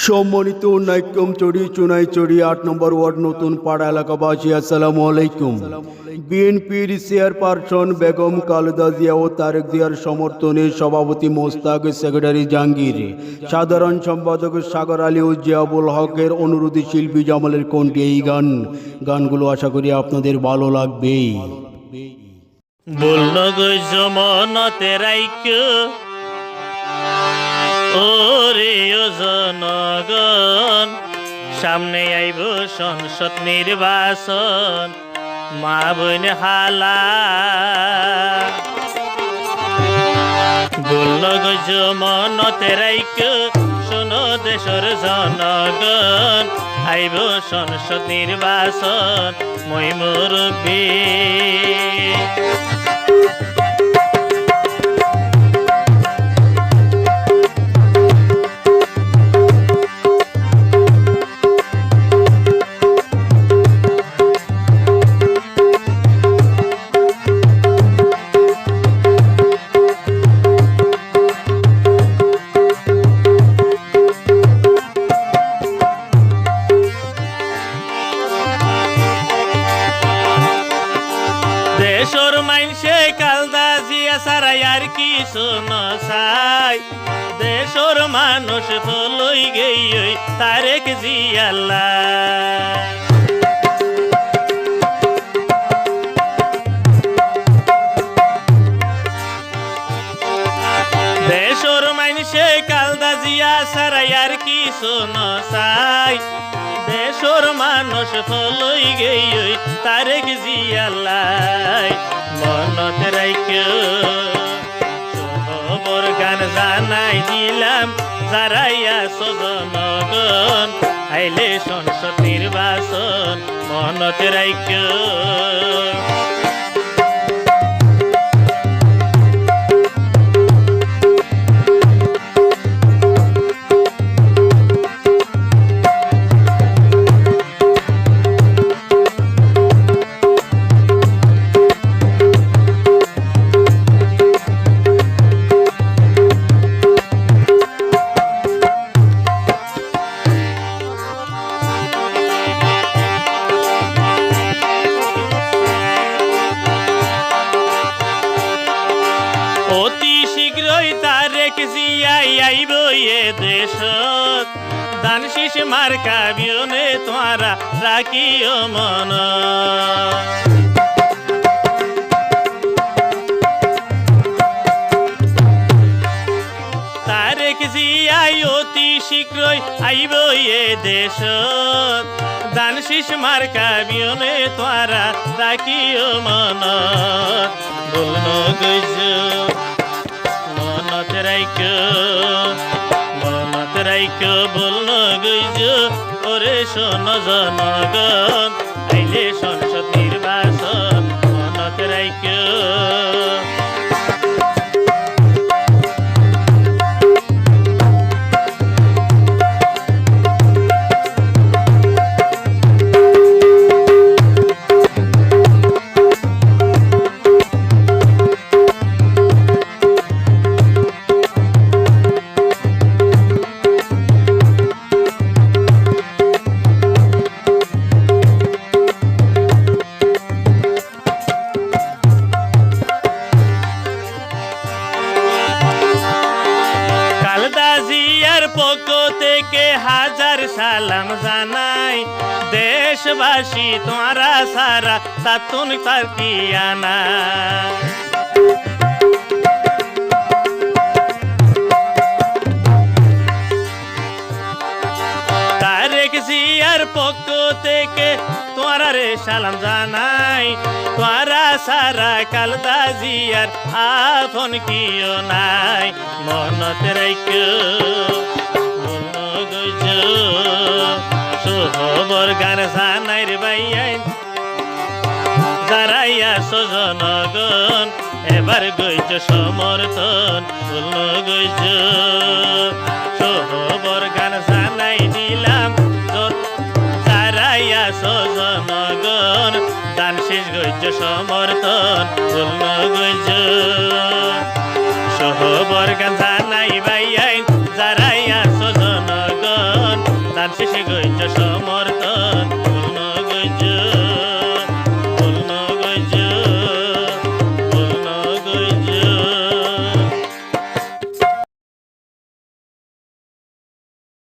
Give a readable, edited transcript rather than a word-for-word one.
সম্মানিত নাইকম চড়ি চুনাইচড়ি ৮ নম্বর ওয়ার্ড নতুন পাড়া এলাকাবাসী, আসসালামু আলাইকুম। বিএনপির চেয়ারপারসন বেগম খালেদা জিয়া ও তারেক জিয়ার সমর্থনে সভাপতি মোস্তাক, সেক্রেটারি জাহাঙ্গীর, সাধারণ সম্পাদক সাগর আলী ও জিয়াবুল হকের অনুরোধী শিল্পী জামালের কণ্ঠে এই গানগুলো আশা করি আপনাদের ভালো লাগবে। বলল গো জমনতে রাইক্য ওরে ও জনগণ, সামনে আইব সংসদ নির্বাচন, মা বোন হালা। বলল গো জমনতে রাইক্য শোনো দেশের জনগণ, আইব সংসদ নির্বাচন, মই মুরব্বী। দেশর মাইনসে খালেদা জিয়া সারাই আর কিছু নসাই, দেশর মানুষ ফলই গেই তারেক জিয়াল্লা। দেশর মাইনসে খালেদা জিয়া সারাই আর কিছু নসাই, দেশর মানুষ ফলই গেই তারেক জিয়াল্লাই। মনত রাইক্য খবর গান জানাই দিলাম, যারাইয়া জনগণ, আইলে সংসদ নির্বাচন, মনত রাইক্য। অতি শীঘ্রই তারেক জিয়াই আইব এ দেশত, দান শীষ মার্কা বিয়নে তোমরা রাখিও মন। তারেক জিয়াই অতি শীঘ্রই আইব এ দেশত, দান শীষ মার্কা বিয়নে তোমরা রাখিও মন। বলল গইজ মনত রাইক্য, মনত রাইক্য, বলল গইজ ওরে শোন জনগণ, আইলে সংসদ নির্বাচন, মনত রাইক্য। খালেদা জিয়ার পক্ষ থেকে হাজার সালাম জানাই, দেশবাসী তোমরা সারা সাতুন তাকিয়ানা। তারেক জিয়ার পক্ষ থেকে তোমরা রে সালাম জানাই, তোমরা সারা খালেদা জিয়ার আপন কিও নাই, মনত রাইক্য। সোহবর গান জানাই রে বাইয়াই, যারাইয়া জনগণ, এবার গইছ সমর্থন, বলল গইছ। সোহবর গান জানাই দিলাম, যারাইয়া জনগণ, দান শেষ গইছ সমর্থন, বলল গইছ। সোহবর গান জানাই বাইয়াই, যারাইয়া জনগণ, দান শেষে গইজ সমর্থন